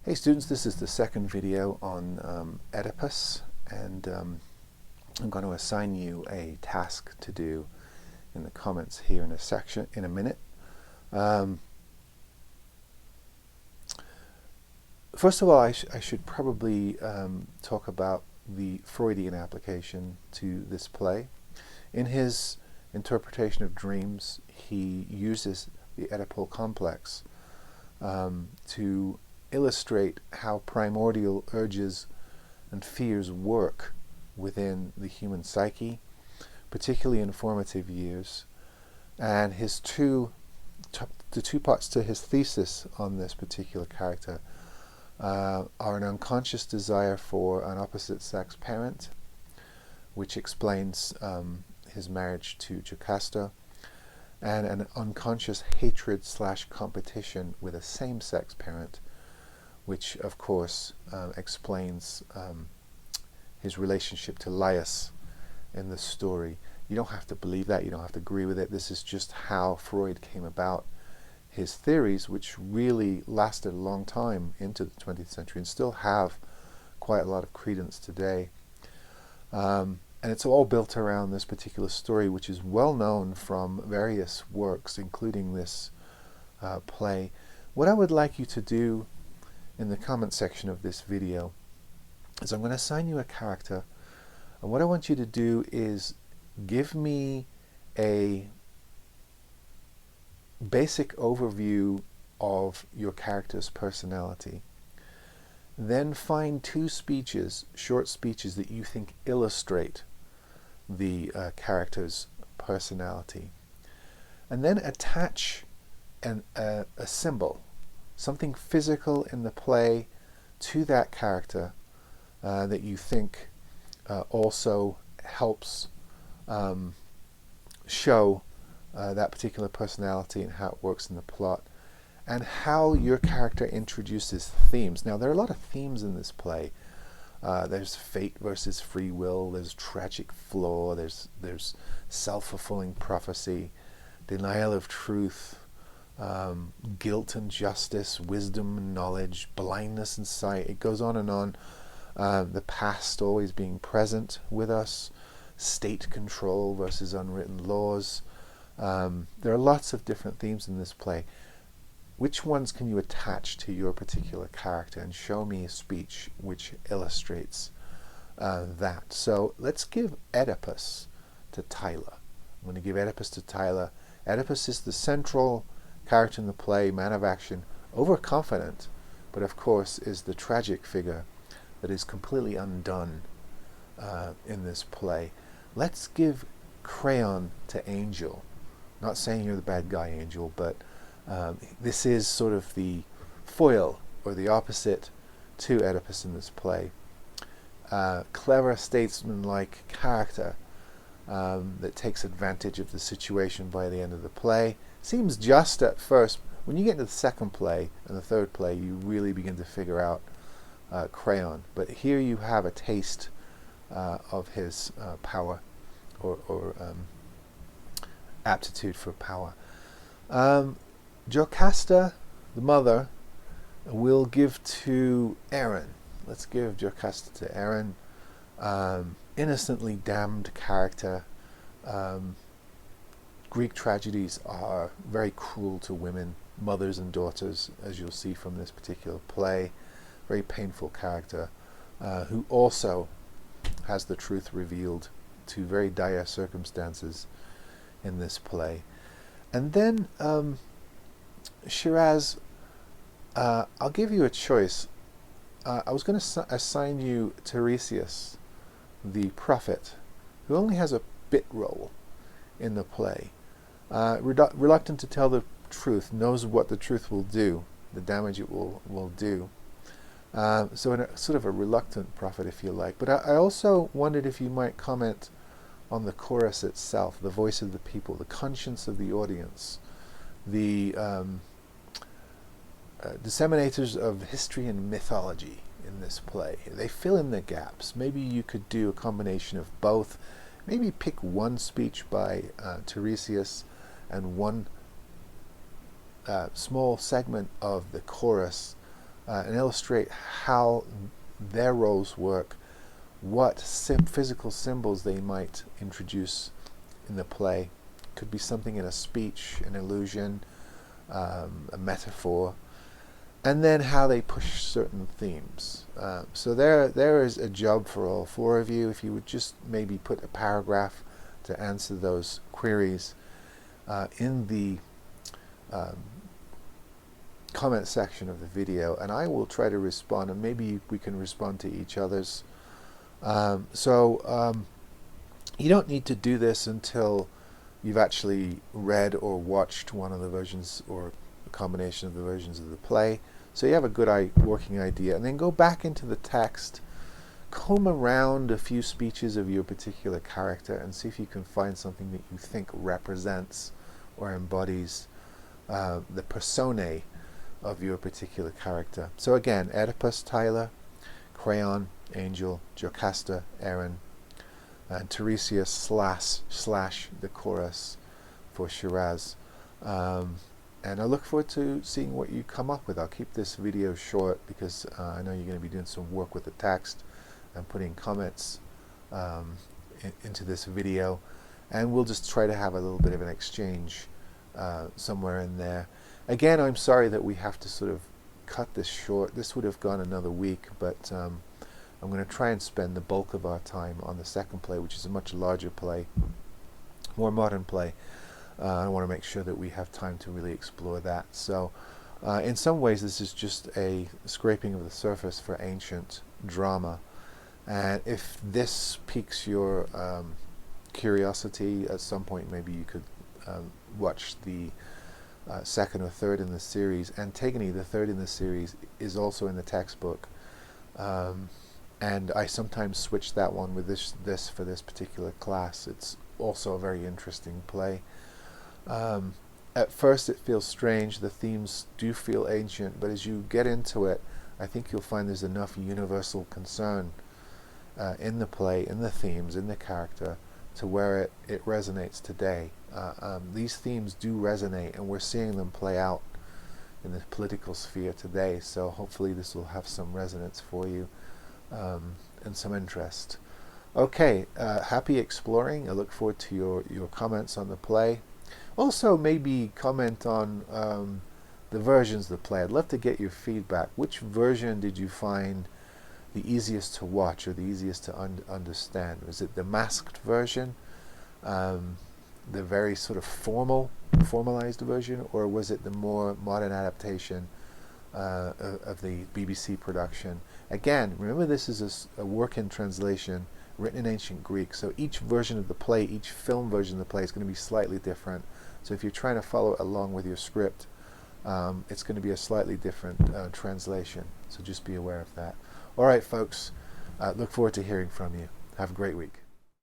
Hey students, this is the second video on Oedipus, and I'm going to assign you a task to do in the comments here in a minute. First of all, I should probably talk about the Freudian application to this play. In his interpretation of dreams, he uses the Oedipal complex to illustrate how primordial urges and fears work within the human psyche, particularly in formative years. And the two parts to his thesis on this particular character are an unconscious desire for an opposite-sex parent, which explains his marriage to Jocasta, and an unconscious hatred/competition with a same-sex parent, which of course explains his relationship to Laius in the story. You don't have to believe that, you don't have to agree with it. This is just how Freud came about his theories, which really lasted a long time into the 20th century and still have quite a lot of credence today. And it's all built around this particular story, which is well known from various works, including this play. What I would like you to do in the comment section of this video is I'm going to assign you a character, and what I want you to do is give me a basic overview of your character's personality. Then find two speeches, short speeches, that you think illustrate the character's personality, and then attach a symbol, something physical in the play, to that character that you think also helps show that particular personality and how it works in the plot, and how your character introduces themes. Now, there are a lot of themes in this play. There's fate versus free will, there's tragic flaw, there's self-fulfilling prophecy, denial of truth, guilt and justice, wisdom and knowledge, blindness and sight. It goes on and on. The past always being present with us, state control versus unwritten laws. There are lots of different themes in this play. Which ones can you attach to your particular character, and show me a speech which illustrates that? So let's give Oedipus to Tyler. I'm going to give Oedipus to Tyler. Oedipus is the central character in the play, man of action, overconfident, but of course is the tragic figure that is completely undone in this play. Let's give Crayon to Angel. Not saying you're the bad guy, Angel, but this is sort of the foil or the opposite to Oedipus in this play. Clever, statesman-like character that takes advantage of the situation by the end of the play. Seems just at first. When you get into the second play and the third play, you really begin to figure out Crayon. But here you have a taste of his power or aptitude for power. Jocasta, the mother, will give to Aaron. Let's give Jocasta to Aaron. Innocently damned character. Greek tragedies are very cruel to women, mothers and daughters, as you'll see from this particular play. Very painful character, who also has the truth revealed to very dire circumstances in this play. And then Shiraz, I'll give you a choice. I was going to assign you Tiresias, the prophet, who only has a bit role in the play. Reluctant to tell the truth, knows what the truth will do, the damage it will do. So in a sort of a reluctant prophet, if you like. But I also wondered if you might comment on the chorus itself, the voice of the people, the conscience of the audience, the disseminators of history and mythology in this play. They fill in the gaps. Maybe you could do a combination of both. Maybe pick one speech by Tiresias and one small segment of the chorus and illustrate how their roles work, what physical symbols they might introduce in the play. Could be something in a speech, an illusion, a metaphor, and then how they push certain themes. So there is a job for all four of you. If you would just maybe put a paragraph to answer those queries in the comment section of the video, and I will try to respond, and maybe we can respond to each other's. You don't need to do this until you've actually read or watched one of the versions or a combination of the versions of the play, so you have a good working idea, and then go back into the text, comb around a few speeches of your particular character and see if you can find something that you think represents or embodies the personae of your particular character. So again, Oedipus, Tyler; Crayon, Angel; Jocasta, Aaron; and Tiresias slash the chorus for Shiraz. And I look forward to seeing what you come up with. I'll keep this video short because I know you're going to be doing some work with the text and putting comments into this video, and we'll just try to have a little bit of an exchange somewhere in there. Again, I'm sorry that we have to sort of cut this short. This would have gone another week, but I'm going to try and spend the bulk of our time on the second play, which is a much larger play, more modern play. I want to make sure that we have time to really explore that. So in some ways this is just a scraping of the surface for ancient drama, and if this piques your curiosity, at some point maybe you could watch the second or third in the series. Antigone, the third in the series, is also in the textbook, and I sometimes switch that one with this for this particular class. It's also a very interesting play. At first it feels strange, the themes do feel ancient, but as you get into it, I think you'll find there's enough universal concern in the play, in the themes, in the character, to where it resonates today. These themes do resonate, and we're seeing them play out in the political sphere today, so hopefully this will have some resonance for you and some interest. Okay, happy exploring. I look forward to your comments on the play. Also, maybe comment on the versions of the play. I'd love to get your feedback. Which version did you find the easiest to watch or the easiest to understand? Was it the masked version, the very sort of formalized version, or was it the more modern adaptation of the BBC production? Again, remember this is a work in translation written in ancient Greek, so each version of the play, each film version of the play is going to be slightly different. So if you're trying to follow it along with your script, it's going to be a slightly different translation, so just be aware of that. All right, folks, look forward to hearing from you. Have a great week.